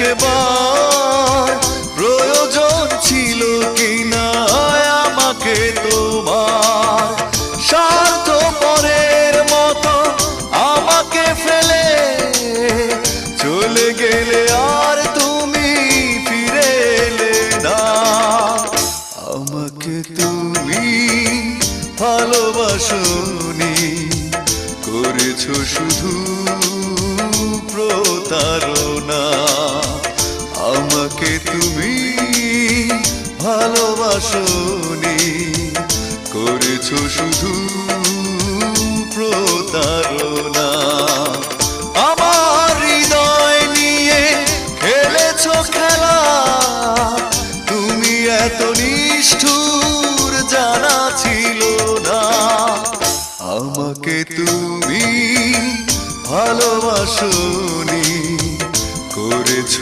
একবার প্রয়োজন ছিল কিনা আমাকে তোমার, স্বার্থপরের মতো আমাকে ফেলে চলে গেলে আর তুমি ফিরে এলে না। আমাকে তুমি ভালোবাসোনি, করেছো শুধু প্রতারণা। আমাকে তুমি ভালোবাসোনি, করেছো শুধু প্রতারণা। আমার হৃদয় নিয়ে খেলেছো খেলা, তুমি এত নিষ্ঠুর জানা ছিল না। আমাকে তুমি ভালোবাসোনি, করেছো